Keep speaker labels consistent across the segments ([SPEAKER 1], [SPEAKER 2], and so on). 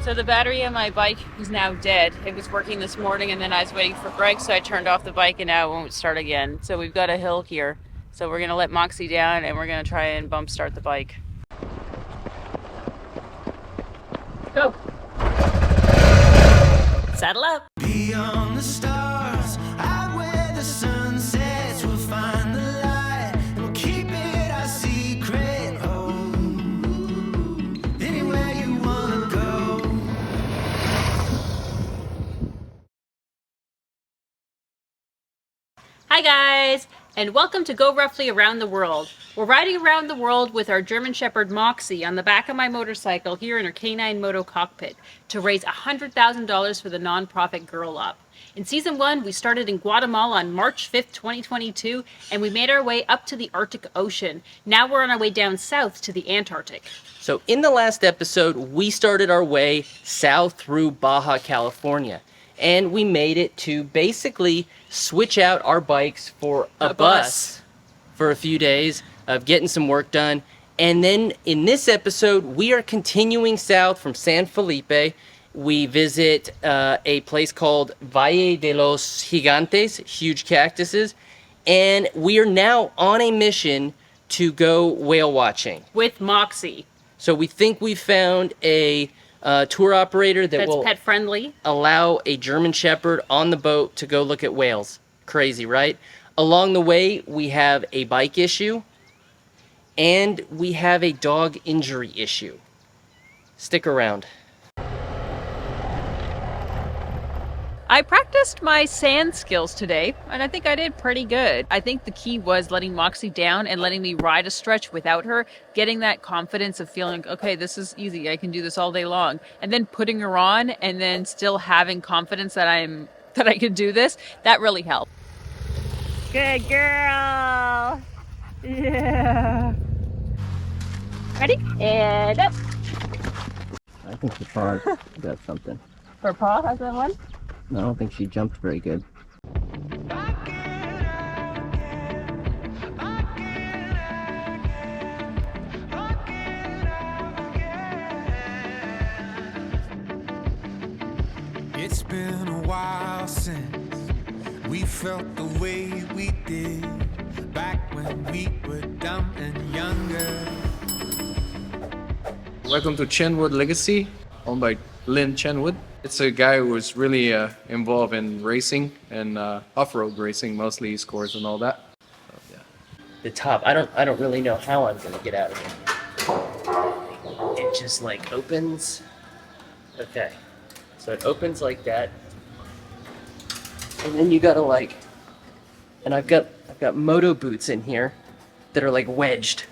[SPEAKER 1] So the battery on my bike is now dead. It was working this morning and then I was waiting for Greg, so I turned off the bike and now it won't start again. So we've got a hill here. So we're gonna let Moxie down and we're gonna try and bump start the bike. Go. Saddle up.
[SPEAKER 2] Beyond the stars, out where the sun sets, we'll find the light, and we'll keep it our secret. Oh, anywhere you wanna go.
[SPEAKER 1] Hi guys, and welcome to Go Roughly Around the World. We're riding around the world with our German Shepherd Moxie on the back of my motorcycle here in our K9 Moto cockpit to raise $100,000 for the nonprofit Girl Up. In season 1, we started in Guatemala on March 5th, 2022, and we made our way up to the Arctic Ocean. Now we're on our way down south to the Antarctic.
[SPEAKER 3] So in the last episode, we started our way south through Baja California. And we made it to basically switch out our bikes for a bus for a few days of getting some work done. And then in this episode, we are continuing south from San Felipe. We visit a place called Valle de los Gigantes, huge cactuses. And we are now on a mission to go whale watching.
[SPEAKER 1] With Moxie.
[SPEAKER 3] So we think we found a tour operator that will
[SPEAKER 1] pet friendly,
[SPEAKER 3] allow a German Shepherd on the boat to go look at whales. Crazy, right? Along the way, we have a bike issue and we have a dog injury issue. Stick around.
[SPEAKER 1] I practiced my sand skills today, and I think I did pretty good. I think the key was letting Moxie down and letting me ride a stretch without her, getting that confidence of feeling, okay, this is easy, I can do this all day long. And then putting her on and then still having confidence that I can do this, that really helped. Good girl. Yeah. Ready? And up.
[SPEAKER 3] I think the paw got something.
[SPEAKER 1] Her paw has that one?
[SPEAKER 3] I don't think she jumped very good.
[SPEAKER 2] It's been a while since we felt the way we did back when we were dumb and younger.
[SPEAKER 4] Welcome to Chenowth Legacy, owned by Lynn Chenowth. It's a guy who was really involved in racing and off-road racing, mostly e-scores and all that. So, yeah.
[SPEAKER 3] The top, I don't really know how I'm gonna get out of here. It just like opens. Okay. So it opens like that. And then you gotta like, and I've got moto boots in here that are like wedged.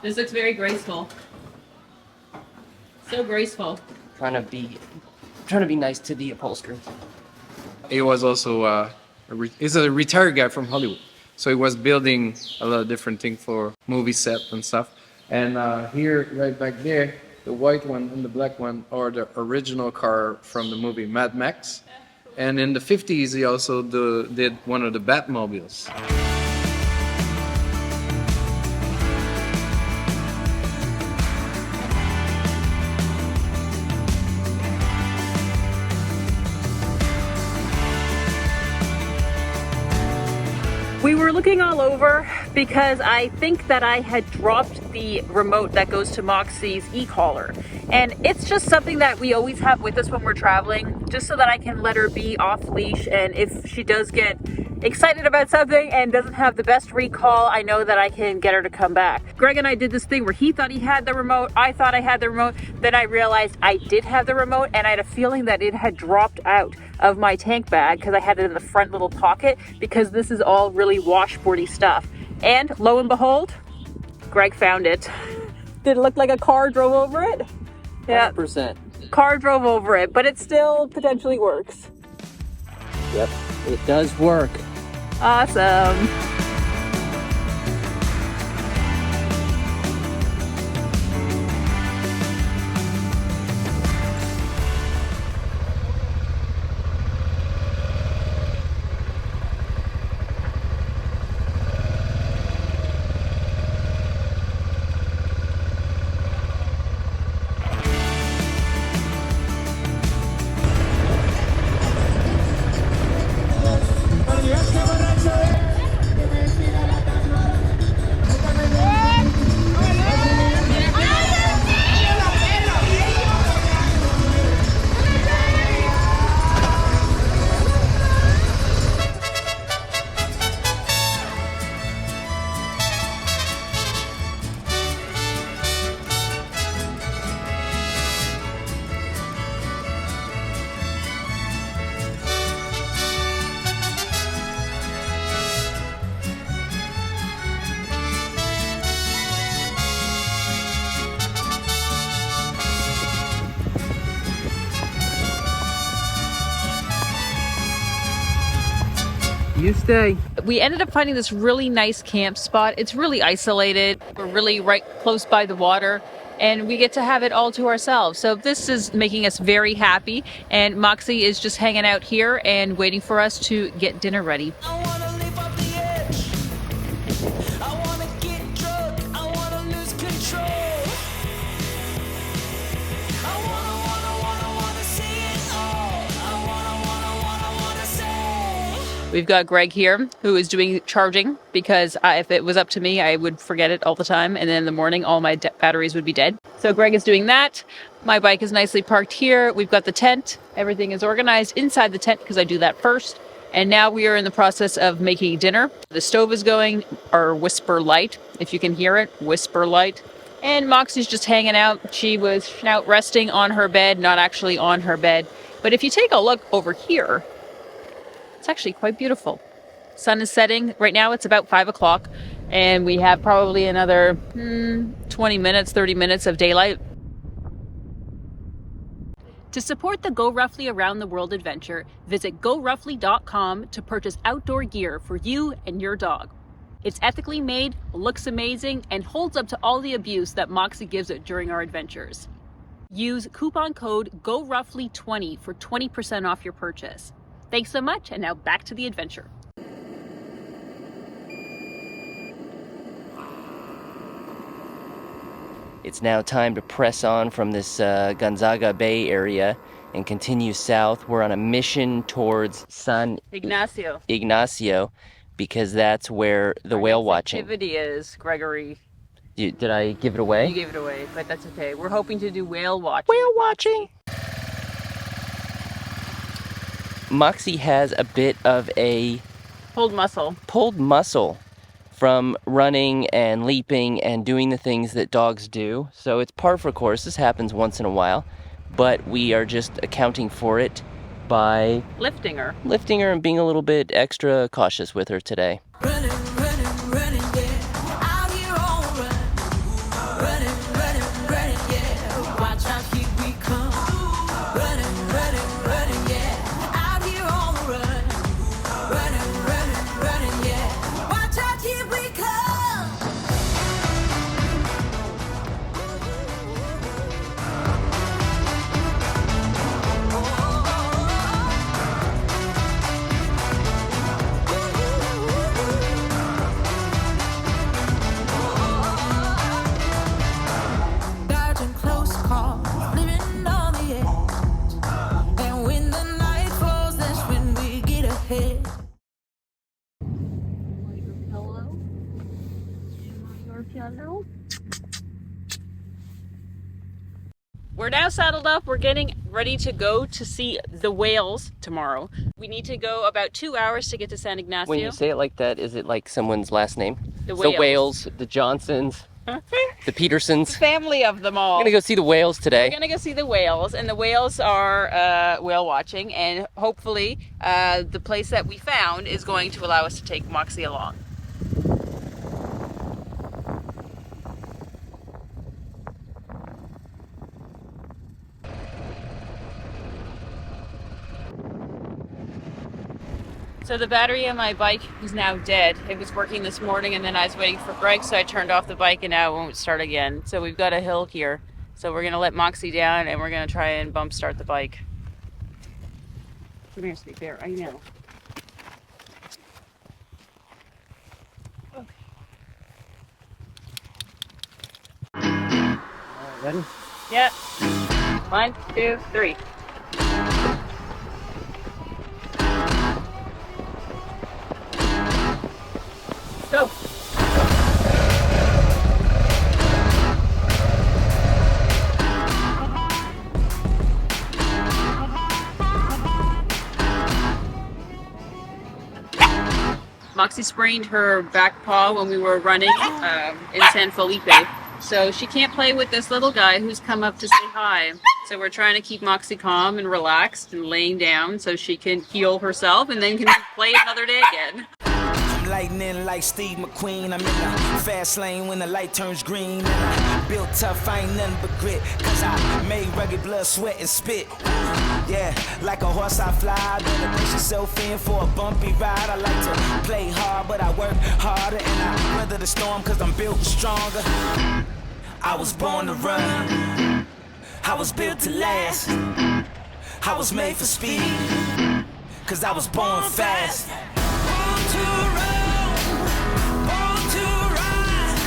[SPEAKER 1] This looks very graceful. So graceful.
[SPEAKER 3] Trying to be nice to the upholstery.
[SPEAKER 4] He was also he's a retired guy from Hollywood, so he was building a lot of different things for movie set and stuff. And here, right back there, the white one and the black one are the original car from the movie Mad Max. And in the 50s, he also did one of the Batmobiles.
[SPEAKER 1] We were looking all over because I think that I had dropped the remote that goes to Moxie's e-collar. And it's just something that we always have with us when we're traveling, just so that I can let her be off leash. And if she does get excited about something and doesn't have the best recall, I know that I can get her to come back. Greg and I did this thing where he thought he had the remote, I thought I had the remote, then I realized I did have the remote, and I had a feeling that it had dropped out of my tank bag because I had it in the front little pocket, because this is all really washboardy stuff. And lo and behold, Greg found it. Did it look like a car drove over it? Yeah,
[SPEAKER 3] 100%.
[SPEAKER 1] car drove over it, but it still potentially works.
[SPEAKER 3] Yep, it does work.
[SPEAKER 1] Awesome.
[SPEAKER 4] You stay.
[SPEAKER 1] We ended up finding this really nice camp spot. It's really isolated. We're really right close by the water, and we get to have it all to ourselves. So this is making us very happy, and Moxie is just hanging out here and waiting for us to get dinner ready.
[SPEAKER 2] I wanna live off the edge. I wanna get drunk. I wanna lose control. I wanna see it all. I wanna say.
[SPEAKER 1] We've got Greg here who is doing charging because if it was up to me, I would forget it all the time. And then in the morning, all my batteries would be dead. So Greg is doing that. My bike is nicely parked here. We've got the tent. Everything is organized inside the tent because I do that first. And now we are in the process of making dinner. The stove is going, our whisper light. If you can hear it, whisper light. And Moxie's just hanging out. She was out resting on her bed, not actually on her bed. But if you take a look over here, it's actually quite beautiful. Sun is setting. Right now it's about 5 o'clock and we have probably another 20 minutes, 30 minutes of daylight. To support the Go Roughly Around the World adventure, visit GoRuffly.com to purchase outdoor gear for you and your dog. It's ethically made, looks amazing, and holds up to all the abuse that Moxie gives it during our adventures. Use coupon code GoRuffly20 for 20% off your purchase. Thanks so much, and now back to the adventure.
[SPEAKER 3] It's now time to press on from this Gonzaga Bay area and continue south. We're on a mission towards San Ignacio because that's where the whale watching
[SPEAKER 1] activity is, Gregory.
[SPEAKER 3] Did I give it away?
[SPEAKER 1] You gave it away, but that's okay. We're hoping to do whale watching.
[SPEAKER 3] Whale watching! Moxie has a bit of a
[SPEAKER 1] pulled muscle
[SPEAKER 3] from running and leaping and doing the things that dogs do. So it's par for course. This happens once in a while, but we are just accounting for it by
[SPEAKER 1] lifting her
[SPEAKER 3] and being a little bit extra cautious with her today.
[SPEAKER 2] Running, yeah. Out here on run. Running, yeah. Watch out, here we come. Running, yeah. Out here on the run. Running, yeah. Watch out, here we come. Dodging close calls, living on the edge. And when the night falls, that's when we get ahead.
[SPEAKER 1] We're now saddled up. We're getting ready to go to see the whales tomorrow. We need to go about 2 hours to get to San Ignacio.
[SPEAKER 3] When you say it like that, is it like someone's last name?
[SPEAKER 1] The
[SPEAKER 3] Whales, the Johnsons, the Petersons.
[SPEAKER 1] Family of them all.
[SPEAKER 3] We're gonna go see the whales today.
[SPEAKER 1] We're gonna go see the whales, and the whales are whale watching, and hopefully the place that we found is going to allow us to take Moxie along. So the battery on my bike is now dead. It was working this morning and then I was waiting for Greg, so I turned off the bike and now it won't start again. So we've got a hill here. So we're gonna let Moxie down and we're gonna try and bump start the bike. Come here, sweet bear, I know. Okay.
[SPEAKER 3] Ready?
[SPEAKER 1] Yep. 1, 2, 3. Go. Moxie sprained her back paw when we were running in San Felipe. So she can't play with this little guy who's come up to say hi. So we're trying to keep Moxie calm and relaxed and laying down so she can heal herself and then can play another day again.
[SPEAKER 5] Lightning like Steve McQueen. I'm in the fast lane when the light turns green. And I built tough, I ain't nothing but grit. Cause I made rugged blood, sweat, and spit. Yeah, Like a horse I fly, better push yourself in for a bumpy ride. I like to play hard, but I work harder, and I weather the storm cause I'm built stronger. I was born to run, I was built to last, I was made for speed, cause I was born fast. Born to run, born to ride,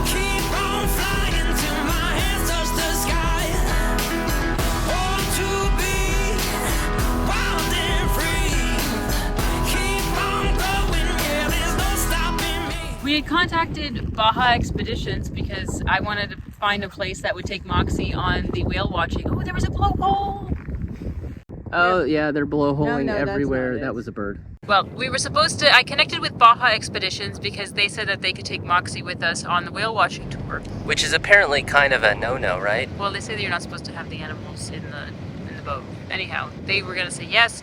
[SPEAKER 5] keep on flying till my hands touch the sky. Born to be wild and free, keep on going, yeah, there's no stopping me.
[SPEAKER 1] We had contacted Baja Expeditions because I wanted to find a place that would take Moxie on the whale watching. Oh, there was a blowhole!
[SPEAKER 3] Oh yeah, they're blowholing
[SPEAKER 1] No, that's
[SPEAKER 3] everywhere.
[SPEAKER 1] not it.
[SPEAKER 3] That was a bird.
[SPEAKER 1] Well, we were supposed to, I connected with Baja Expeditions because they said that they could take Moxie with us on the whale watching tour.
[SPEAKER 3] Which is apparently kind of a no-no, right?
[SPEAKER 1] Well, they say that you're not supposed to have the animals in the boat. Anyhow, they were going to say yes,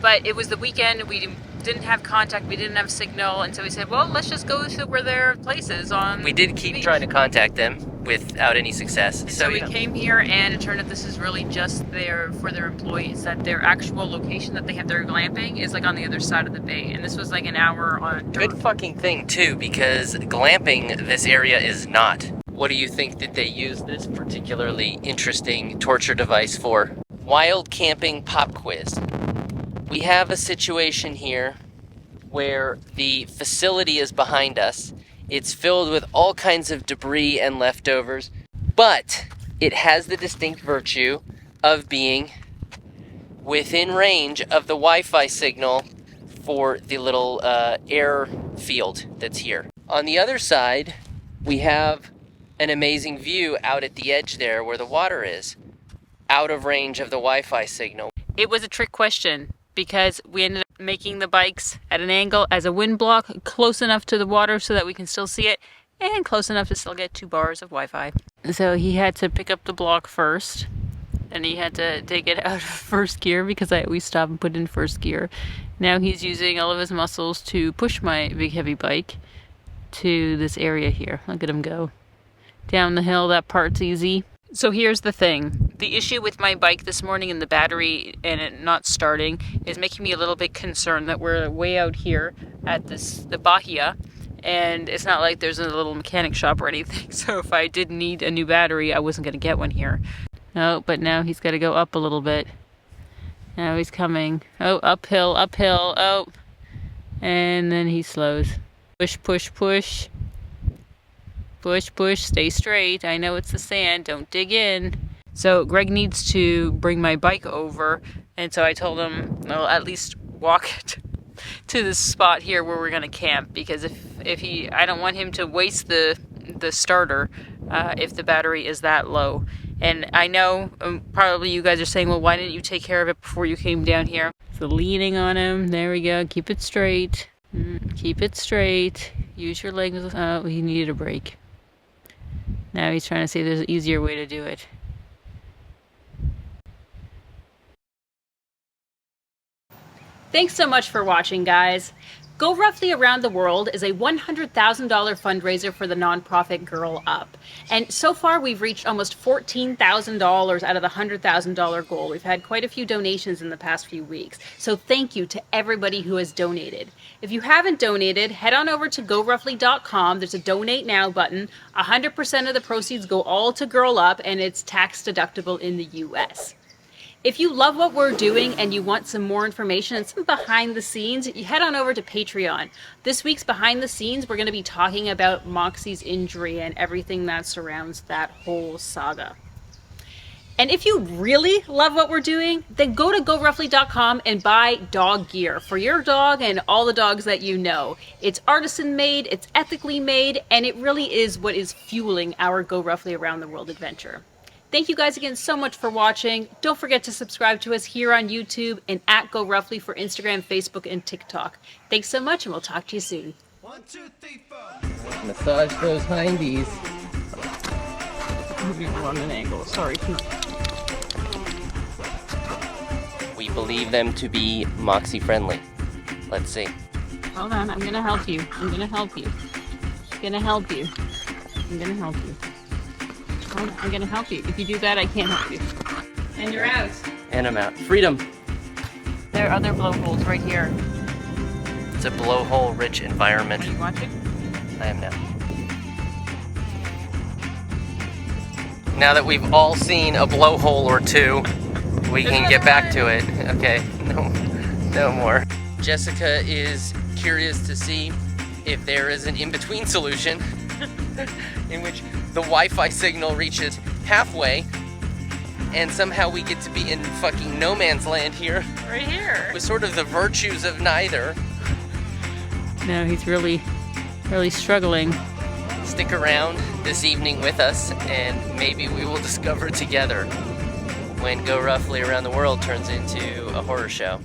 [SPEAKER 1] but it was the weekend, we didn't have contact, we didn't have signal, and so we said, well, let's just go to where their places on
[SPEAKER 3] We did keep
[SPEAKER 1] the beach.
[SPEAKER 3] trying to contact them without any success.
[SPEAKER 1] So we
[SPEAKER 3] you know.
[SPEAKER 1] came here, and it turned out this is really just for their employees, that their actual location that they have their glamping is like on the other side of the bay, and this was like an hour on a dirt.
[SPEAKER 3] Good fucking thing too, because glamping this area is not. What do you think that they use this particularly interesting torture device for? Wild camping pop quiz. We have a situation here where the facility is behind us. It's filled with all kinds of debris and leftovers, but it has the distinct virtue of being within range of the Wi-Fi signal for the little air field that's here. On the other side, we have an amazing view out at the edge there where the water is, out of range of the Wi-Fi signal.
[SPEAKER 1] It was a trick question because we ended up making the bikes at an angle as a wind block close enough to the water so that we can still see it and close enough to still get 2 bars of Wi-Fi. So he had to pick up the block first and he had to take it out of first gear because I always stop and put it in first gear. Now he's using all of his muscles to push my big heavy bike to this area here. Look at him go. Down the hill, that part's easy. So here's the thing. The issue with my bike this morning and the battery and it not starting is making me a little bit concerned that we're way out here at the Baja, and it's not like there's a little mechanic shop or anything. So if I did need a new battery, I wasn't going to get one here. No, but now he's got to go up a little bit. Now he's coming. Oh, uphill, uphill. Oh, and then he slows. Push, push, push. Push, push, stay straight. I know it's the sand, don't dig in. So Greg needs to bring my bike over, and so I told him, well, at least walk to this spot here where we're gonna camp, because I don't want him to waste the starter if the battery is that low. And I know probably you guys are saying, well, why didn't you take care of it before you came down here? So leaning on him, there we go, keep it straight. Keep it straight. Use your legs. Oh, he needed a break. Now he's trying to see if there's an easier way to do it. Thanks so much for watching, guys. Go Roughly Around the World is a $100,000 fundraiser for the nonprofit Girl Up. And so far we've reached almost $14,000 out of the $100,000 goal. We've had quite a few donations in the past few weeks. So thank you to everybody who has donated. If you haven't donated, head on over to GoRuffly.com. There's a donate now button. 100% of the proceeds go all to Girl Up, and it's tax deductible in the US. If you love what we're doing and you want some more information and some behind the scenes, you head on over to Patreon. This week's behind the scenes, we're going to be talking about Moxie's injury and everything that surrounds that whole saga. And if you really love what we're doing, then go to GoRuffly.com and buy dog gear for your dog and all the dogs that you know. It's artisan made, it's ethically made, and it really is what is fueling our Go Roughly Around the World adventure. Thank you guys again so much for watching. Don't forget to subscribe to us here on YouTube and at Go Roughly for Instagram, Facebook, and TikTok. Thanks so much, and we'll talk to you soon.
[SPEAKER 2] 1, 2, 3, 4.
[SPEAKER 3] Massage those hindies.
[SPEAKER 1] We're on an angle, sorry.
[SPEAKER 3] We believe them to be Moxie friendly. Let's see.
[SPEAKER 1] Hold on, I'm gonna help you. I'm gonna help you. I'm gonna help you. I'm gonna help you. I'm gonna help you. If you do that, I can't help you. And you're out.
[SPEAKER 3] And I'm out. Freedom.
[SPEAKER 1] There are other blowholes right here.
[SPEAKER 3] It's a blowhole-rich environment.
[SPEAKER 1] Are you watching?
[SPEAKER 3] I am now. Now that we've all seen a blowhole or two, we can get back to it. Okay, no more. Jessica is curious to see if there is an in-between solution in which the Wi-Fi signal reaches halfway and somehow we get to be in fucking no man's land here.
[SPEAKER 1] Right here.
[SPEAKER 3] With sort of the virtues of neither.
[SPEAKER 1] No, he's really struggling.
[SPEAKER 3] Stick around this evening with us and maybe we will discover together when Go Roughly Around the World turns into a horror show.